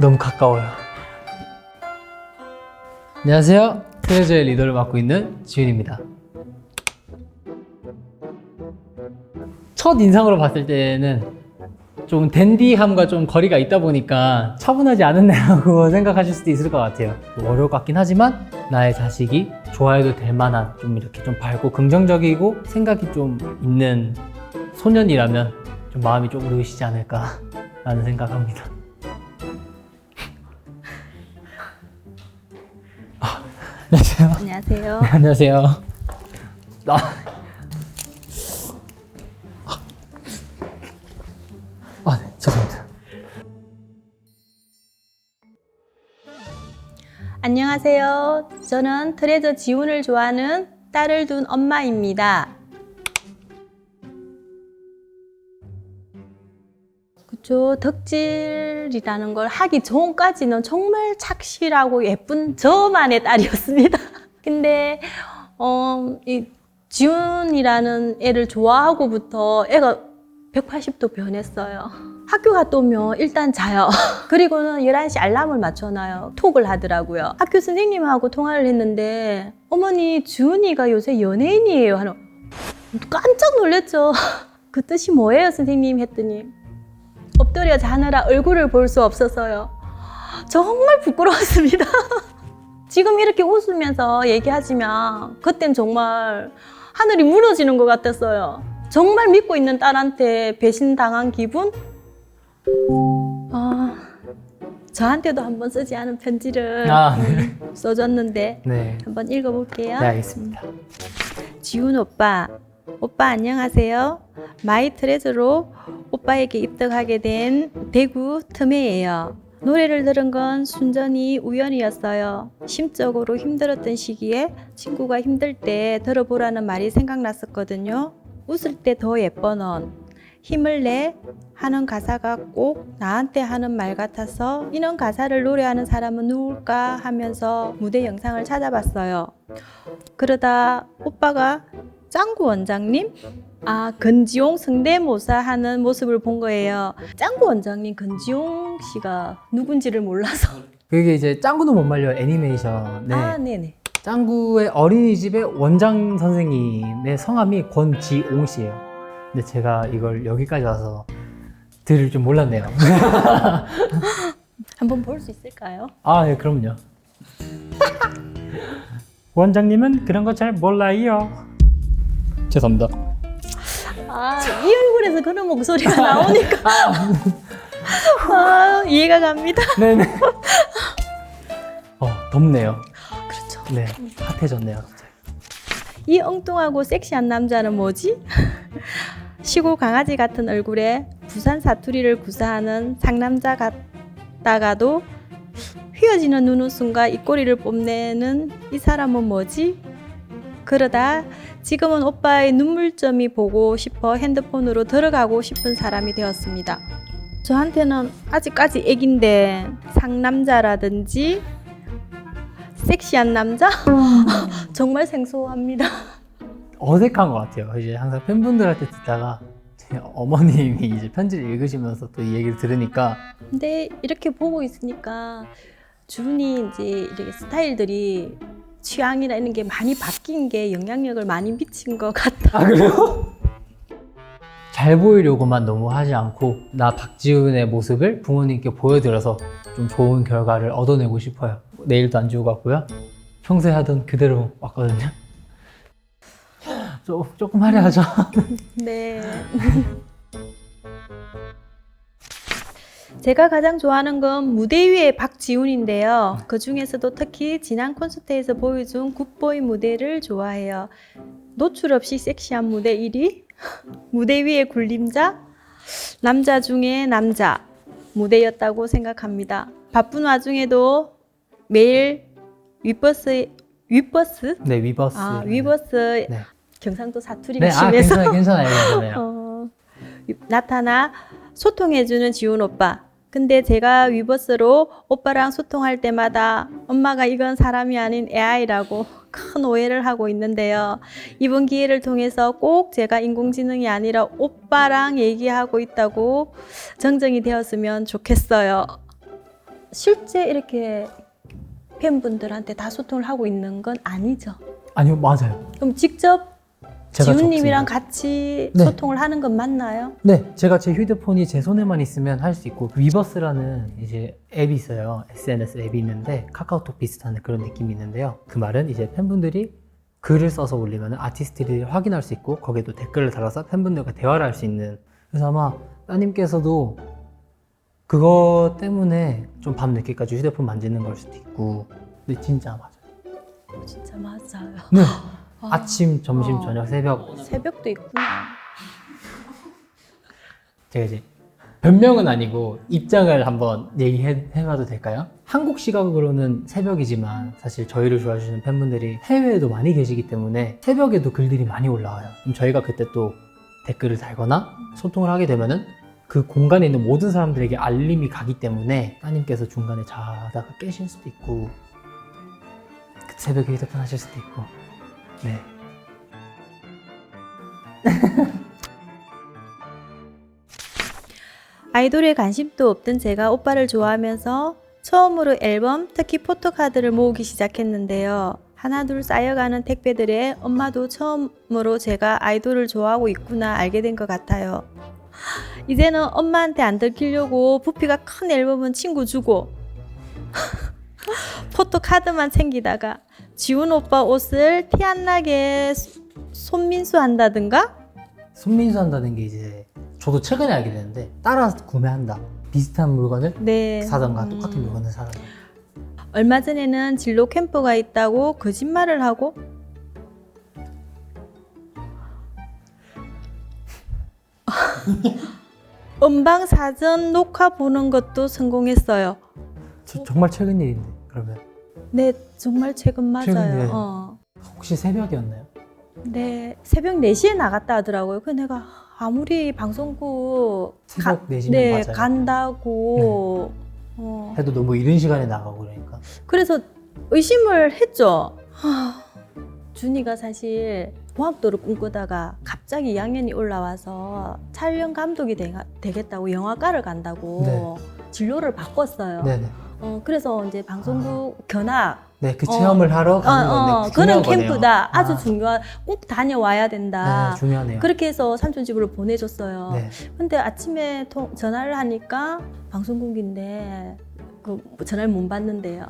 너무 가까워요. 안녕하세요. 트레저의 리더를 맡고 있는 지훈입니다. 첫 인상으로 봤을 때는 좀 댄디함과 좀 거리가 있다 보니까 차분하지 않은 애라고 생각하실 수도 있을 것 같아요. 어려울 것 같긴 하지만 나의 자식이 좋아해도 될 만한 좀 이렇게 좀 밝고 긍정적이고 생각이 좀 있는 소년이라면 좀 마음이 좀 놓이시지 않을까 라는 생각합니다. 안녕하세요. 안녕하세요. 네, 안녕하세요. 네, 죄송합니다. 안녕하세요. 저는 트레저 지훈을 좋아하는 딸을 둔 엄마입니다. 그쵸, 덕질이라는 걸 하기 전까지는 정말 착실하고 예쁜 저만의 딸이었습니다. 근데 이 지훈이라는 애를 좋아하고부터 애가 180도 변했어요. 학교 갔다 오면 일단 자요. 그리고는 11시 알람을 맞춰놔요. 톡을 하더라고요. 학교 선생님하고 통화를 했는데 어머니 지훈이가 요새 연예인이에요 하는. 깜짝 놀랐죠. 그 뜻이 뭐예요 선생님 했더니 엎드려 자느라 얼굴을 볼 수 없어서요. 정말 부끄러웠습니다. 지금 이렇게 웃으면서 얘기하지만 그땐 정말 하늘이 무너지는 것 같았어요. 정말 믿고 있는 딸한테 배신당한 기분? 저한테도 한번 쓰지 않은 편지를 네. 써줬는데 네. 한번 읽어볼게요. 네, 알겠습니다. 지훈 오빠 안녕하세요. 마이 트레저로 오빠에게 입덕하게 된 대구 틈에예요. 노래를 들은 건 순전히 우연이었어요. 심적으로 힘들었던 시기에 친구가 힘들 때 들어보라는 말이 생각났었거든요. 웃을 때 더 예뻐 넌, 힘을 내 하는 가사가 꼭 나한테 하는 말 같아서 이런 가사를 노래하는 사람은 누굴까 하면서 무대 영상을 찾아봤어요. 그러다 오빠가 짱구 원장님? 건지용 성대모사 하는 모습을 본 거예요. 짱구 원장님, 건지용 씨가 누군지를 몰라서. 그게 이제 짱구는 못 말려 애니메이션. 네. 네네. 짱구의 어린이집의 원장 선생님의 성함이 권지옹 씨예요. 근데 제가 이걸 여기까지 와서 들을 줄 몰랐네요. 한번 볼 수 있을까요? 네, 그럼요. 원장님은 그런 거 잘 몰라요. 죄송합니다. 이 얼굴에서 그런 목소리가 나오니까 이해가 갑니다. 네네. 덥네요. 그렇죠. 네, 핫해졌네요. 갑자기. 이 엉뚱하고 섹시한 남자는 뭐지? 시골 강아지 같은 얼굴에 부산 사투리를 구사하는 상남자 같다가도 휘어지는 눈웃음과 입꼬리를 뽐내는 이 사람은 뭐지? 그러다 지금은 오빠의 눈물점이 보고 싶어 핸드폰으로 들어가고 싶은 사람이 되었습니다. 저한테는 아직까지 애긴데 상남자라든지 섹시한 남자? 정말 생소합니다. 어색한 것 같아요. 이제 항상 팬분들한테 듣다가 제 어머님이 이제 편지를 읽으시면서 또 이 얘기를 들으니까 근데 이렇게 보고 있으니까 주은이 이제 이렇게 스타일들이 취향이나 이런 게 많이 바뀐 게 영향력을 많이 미친 것 같아. 그래요? 잘 보이려고만 너무 하지 않고 나 박지훈의 모습을 부모님께 보여드려서 좀 좋은 결과를 얻어내고 싶어요. 내일도 안 지우고 왔고요. 평소에 하던 그대로 왔거든요. 조금 화려하죠? 네. 제가 가장 좋아하는 건 무대 위의 박지훈인데요. 그 중에서도 특히 지난 콘서트에서 보여준 굿보이 무대를 좋아해요. 노출 없이 섹시한 무대 1위, 무대 위의 굴림자, 남자 중에 남자 무대였다고 생각합니다. 바쁜 와중에도 매일 위버스? 네, 위버스. 위버스 네. 경상도 사투리가 네, 심해서 괜찮아요. 나타나 소통해주는 지훈 오빠. 근데 제가 위버스로 오빠랑 소통할 때마다 엄마가 이건 사람이 아닌 AI라고 큰 오해를 하고 있는데요. 이번 기회를 통해서 꼭 제가 인공지능이 아니라 오빠랑 얘기하고 있다고 정정이 되었으면 좋겠어요. 실제 이렇게 팬분들한테 다 소통을 하고 있는 건 아니죠. 아니요, 맞아요. 그럼 직접 제가 지훈님이랑 적습니다. 같이 네. 소통을 하는 건 맞나요? 네, 제가 제 휴대폰이 제 손에만 있으면 할 수 있고, 위버스라는 이제 앱이 있어요. SNS 앱이 있는데 카카오톡 비슷한 그런 느낌이 있는데요. 그 말은 이제 팬분들이 글을 써서 올리면 아티스트들이 확인할 수 있고, 거기에도 댓글을 달아서 팬분들과 대화를 할 수 있는. 그래서 아마 따님께서도 그거 때문에 좀 밤늦게까지 휴대폰 만지는 걸 수도 있고. 근데 진짜 맞아요. 진짜 맞아요. 네. 아, 아침, 점심, 어. 저녁, 새벽. 새벽도 있구나. 제가 이제 변명은 아니고 입장을 한번 얘기해봐도 될까요? 한국 시각으로는 새벽이지만 사실 저희를 좋아해 주시는 팬분들이 해외에도 많이 계시기 때문에 새벽에도 글들이 많이 올라와요. 그럼 저희가 그때 또 댓글을 달거나 소통을 하게 되면은 그 공간에 있는 모든 사람들에게 알림이 가기 때문에 따님께서 중간에 자다가 깨실 수도 있고, 그 새벽에 휴대폰 하실 수도 있고. 네. 아이돌에 관심도 없던 제가 오빠를 좋아하면서 처음으로 앨범, 특히 포토카드를 모으기 시작했는데요. 하나둘 쌓여가는 택배들에 엄마도 처음으로 제가 아이돌을 좋아하고 있구나 알게 된 것 같아요. 이제는 엄마한테 안 들키려고 부피가 큰 앨범은 친구 주고 포토카드만 챙기다가 지훈 오빠 옷을 티 안 나게 손민수 한다든가. 손민수 한다는 게 이제 저도 최근에 알게 됐는데, 따라 구매한다. 비슷한 물건을 네. 사던가 똑같은 물건을 사던가. 얼마 전에는 진로 캠프가 있다고 거짓말을 하고 음방 사전 녹화 보는 것도 성공했어요. 정말 최근 일인데, 그러면 네, 정말 최근 맞아요. 최근에. 어. 혹시 새벽이었나요? 네, 새벽 4시에 나갔다 하더라고요. 그 내가 아무리 방송국 새벽 4시면 네, 맞아요. 간다고 해도 너무 이른 시간에 나가고 그러니까. 그래서 의심을 했죠. 준이가 사실 공학도를 꿈꾸다가 갑자기 2학년이 올라와서 촬영 감독이 되겠다고 영화과를 간다고 네. 진로를 바꿨어요. 네네. 그래서 이제 방송국 견학 네, 그 체험을 하러 가는 건데 그런 중요한 거네요. 캠프다. 아주 아. 중요한, 꼭 다녀와야 된다. 네, 중요하네요. 그렇게 해서 삼촌 집으로 보내줬어요. 네. 근데 아침에 전화를 하니까 방송국인데 그 전화를 못 받는데요.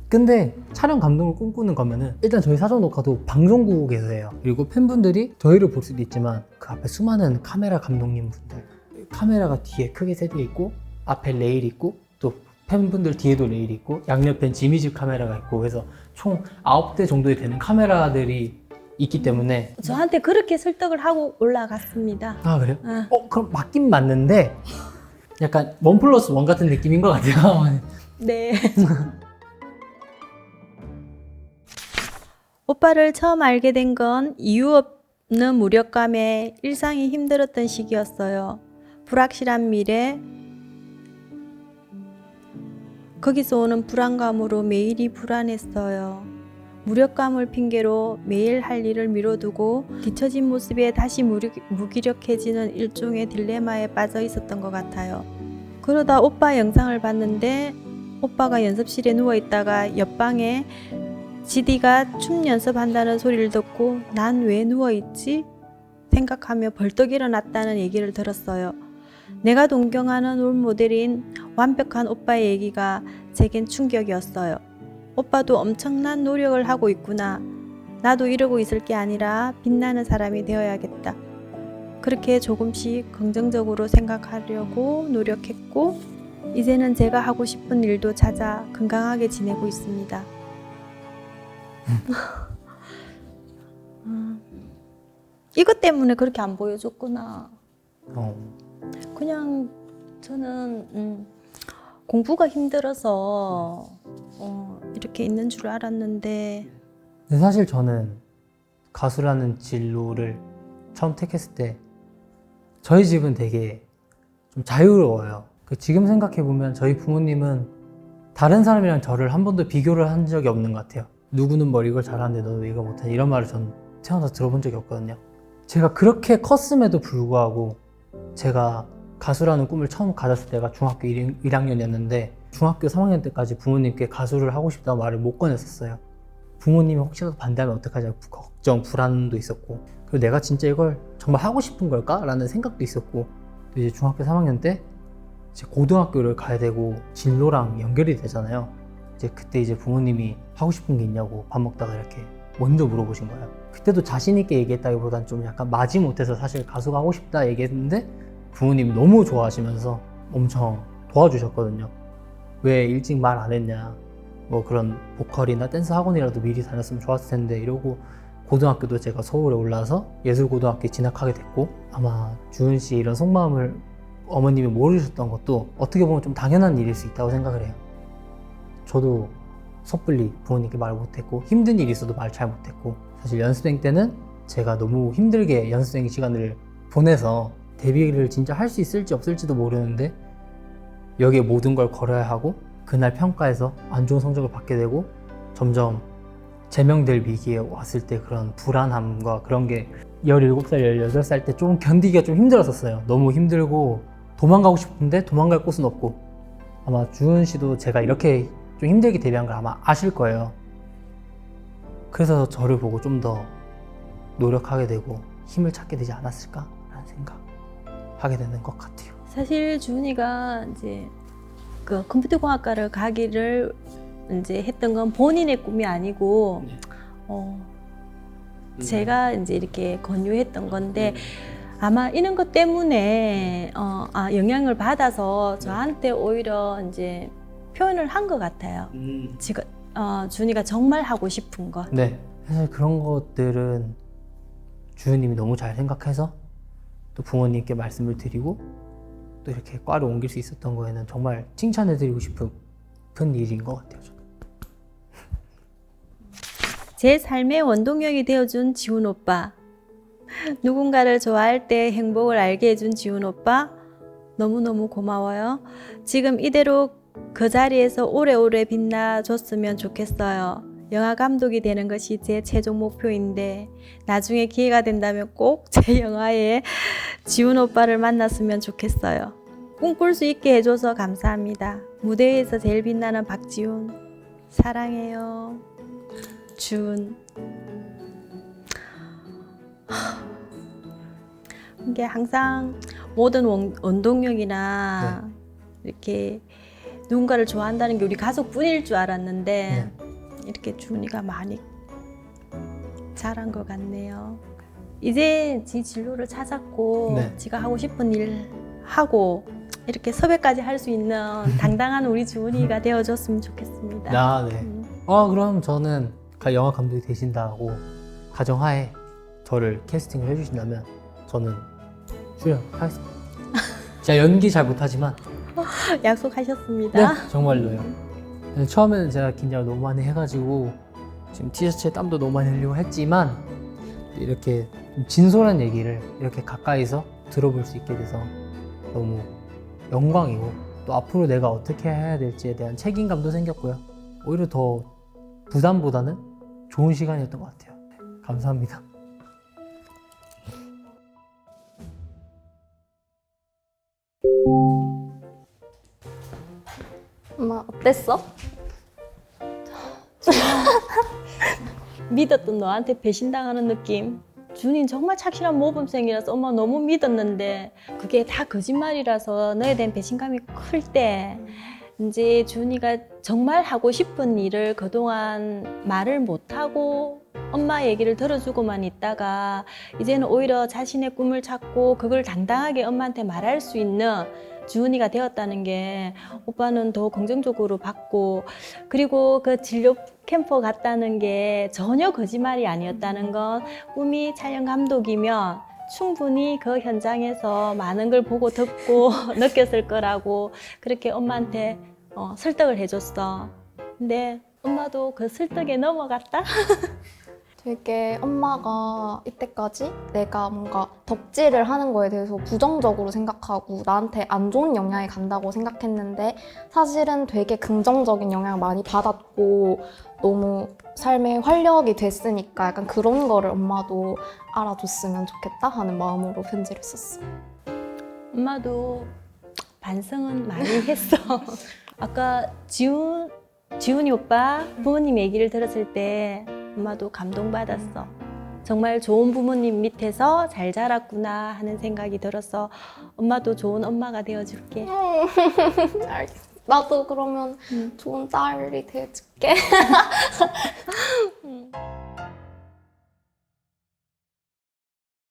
근데 촬영 감독을 꿈꾸는 거면은 일단 저희 사전 녹화도 방송국에서 해요. 그리고 팬분들이 저희를 볼 수도 있지만 그 앞에 수많은 카메라 감독님 분들, 카메라가 뒤에 크게 세대 있고 앞에 레일 있고 또 팬분들 뒤에도 레일 있고 양옆엔 지미집 카메라가 있고, 그래서 총 9대 정도에 되는 카메라들이 있기 때문에. 저한테 그렇게 설득을 하고 올라갔습니다. 아, 그래요? 아. 그럼 맞긴 맞는데 약간 1+1 같은 느낌인 것 같아요. 네. 오빠를 처음 알게 된 건 이유 없는 무력감에 일상이 힘들었던 시기였어요. 불확실한 미래, 거기서 오는 불안감으로 매일이 불안했어요. 무력감을 핑계로 매일 할 일을 미뤄두고 뒤처진 모습에 다시 무기력해지는 일종의 딜레마에 빠져 있었던 것 같아요. 그러다 오빠 영상을 봤는데 오빠가 연습실에 누워있다가 옆방에 지디가 춤 연습한다는 소리를 듣고 난 왜 누워있지? 생각하며 벌떡 일어났다는 얘기를 들었어요. 내가 동경하는 롤모델인 완벽한 오빠의 얘기가 제겐 충격이었어요. 오빠도 엄청난 노력을 하고 있구나. 나도 이러고 있을 게 아니라 빛나는 사람이 되어야겠다. 그렇게 조금씩 긍정적으로 생각하려고 노력했고, 이제는 제가 하고 싶은 일도 찾아 건강하게 지내고 있습니다. 이것 때문에 그렇게 안 보여줬구나. 그냥 저는 공부가 힘들어서 이렇게 있는 줄 알았는데. 근데 사실 저는 가수라는 진로를 처음 택했을 때 저희 집은 되게 좀 자유로워요. 지금 생각해보면 저희 부모님은 다른 사람이랑 저를 한 번도 비교를 한 적이 없는 것 같아요. 누구는 뭐 이걸 잘하는데 너는 왜 이거 못하니, 이런 말을 전 태어나서 들어본 적이 없거든요. 제가 그렇게 컸음에도 불구하고 제가 가수라는 꿈을 처음 가졌을 때가 중학교 1학년이었는데 중학교 3학년 때까지 부모님께 가수를 하고 싶다고 말을 못 꺼냈었어요. 부모님이 혹시라도 반대하면 어떡하지? 걱정, 불안도 있었고, 그리고 내가 진짜 이걸 정말 하고 싶은 걸까? 라는 생각도 있었고, 또 이제 중학교 3학년 때 이제 고등학교를 가야 되고 진로랑 연결이 되잖아요. 이제 그때 이제 부모님이 하고 싶은 게 있냐고 밥 먹다가 이렇게 먼저 물어보신 거예요. 그때도 자신 있게 얘기했다기보단 좀 약간 마지못해서 사실 가수가 하고 싶다 얘기했는데 부모님이 너무 좋아하시면서 엄청 도와주셨거든요. 왜 일찍 말 안 했냐, 뭐 그런 보컬이나 댄스 학원이라도 미리 다녔으면 좋았을 텐데 이러고, 고등학교도 제가 서울에 올라서 예술고등학교에 진학하게 됐고, 아마 주은 씨 이런 속마음을 어머님이 모르셨던 것도 어떻게 보면 좀 당연한 일일 수 있다고 생각을 해요. 저도 섣불리 부모님께 말 못했고, 힘든 일이 있어도 말 잘 못했고, 사실 연습생 때는 제가 너무 힘들게 연습생 시간을 보내서 데뷔를 진짜 할 수 있을지 없을지도 모르는데 여기에 모든 걸 걸어야 하고, 그날 평가에서 안 좋은 성적을 받게 되고, 점점 제명될 위기에 왔을 때 그런 불안함과 그런 게 17살, 18살 때 좀 견디기가 좀 힘들었었어요. 너무 힘들고 도망가고 싶은데 도망갈 곳은 없고. 아마 주은 씨도 제가 이렇게 좀 힘들게 데뷔한 걸 아마 아실 거예요. 그래서 저를 보고 좀 더 노력하게 되고 힘을 찾게 되지 않았을까라는 생각 하게 되는 것 같아요. 사실 주은이가 이제 그 컴퓨터공학과를 가기를 이제 했던 건 본인의 꿈이 아니고 제가 이제 이렇게 권유했던 건데, 아마 이런 것 때문에 영향을 받아서 저한테 오히려 이제 표현을 한 것 같아요. 지금 주은이가 정말 하고 싶은 것. 네, 사실 그런 것들은 주은님이 너무 잘 생각해서 또 부모님께 말씀을 드리고 또 이렇게 과를 옮길 수 있었던 거에는 정말 칭찬해드리고 싶은 일인 것 같아요. 저는. 제 삶의 원동력이 되어준 지훈 오빠. 누군가를 좋아할 때 행복을 알게 해준 지훈 오빠. 너무너무 고마워요. 지금 이대로 그 자리에서 오래오래 빛나줬으면 좋겠어요. 영화 감독이 되는 것이 제 최종 목표인데 나중에 기회가 된다면 꼭 제 영화에 지훈 오빠를 만났으면 좋겠어요. 꿈꿀 수 있게 해줘서 감사합니다. 무대에서 제일 빛나는 박지훈. 사랑해요. 준. 이게 항상 모든 원동력이나 이렇게 누군가를 좋아한다는 게 우리 가족뿐일 줄 알았는데 이렇게 준이가 많이 잘한 것 같네요. 이제 지 진로를 찾았고 지가 하고 싶은 일 하고 이렇게 섭외까지 할 수 있는 당당한 우리 주은이가 되어줬으면 좋겠습니다. 네. 그럼 저는 영화 감독이 되신다고 가정하에 저를 캐스팅을 해주신다면 저는 출연하겠습니다. 제가 연기 잘 못하지만 약속하셨습니다. 네, 정말로요. 처음에는 제가 긴장을 너무 많이 해가지고 지금 티셔츠에 땀도 너무 많이 흘리고 했지만 이렇게 진솔한 얘기를 이렇게 가까이서 들어볼 수 있게 돼서 너무 영광이고, 또 앞으로 내가 어떻게 해야 될지에 대한 책임감도 생겼고요. 오히려 더 부담보다는 좋은 시간이었던 것 같아요. 감사합니다. 엄마 어땠어? 믿었던 너한테 배신당하는 느낌. 준이는 정말 착실한 모범생이라서 엄마 너무 믿었는데 그게 다 거짓말이라서 너에 대한 배신감이 클 때 이제 준이가 정말 하고 싶은 일을 그동안 말을 못하고 엄마 얘기를 들어주고만 있다가 이제는 오히려 자신의 꿈을 찾고 그걸 당당하게 엄마한테 말할 수 있는 주은이가 되었다는 게 오빠는 더 긍정적으로 봤고, 그리고 그 진료 캠프 갔다는 게 전혀 거짓말이 아니었다는 건 꿈이 촬영 감독이면 충분히 그 현장에서 많은 걸 보고 듣고 느꼈을 거라고 그렇게 엄마한테 설득을 해줬어. 근데 엄마도 그 설득에 넘어갔다? 되게 엄마가 이때까지 내가 뭔가 덕질을 하는 거에 대해서 부정적으로 생각하고 나한테 안 좋은 영향이 간다고 생각했는데 사실은 되게 긍정적인 영향을 많이 받았고 너무 삶의 활력이 됐으니까 약간 그런 거를 엄마도 알아줬으면 좋겠다 하는 마음으로 편지를 썼어. 엄마도 반성은 많이 했어. 아까 지훈이 오빠 부모님 얘기를 들었을 때 엄마도 감동받았어. 정말 좋은 부모님 밑에서 잘 자랐구나 하는 생각이 들어서 엄마도 좋은 엄마가 되어줄게. 알겠어. 나도 그러면 좋은 딸이 돼줄게.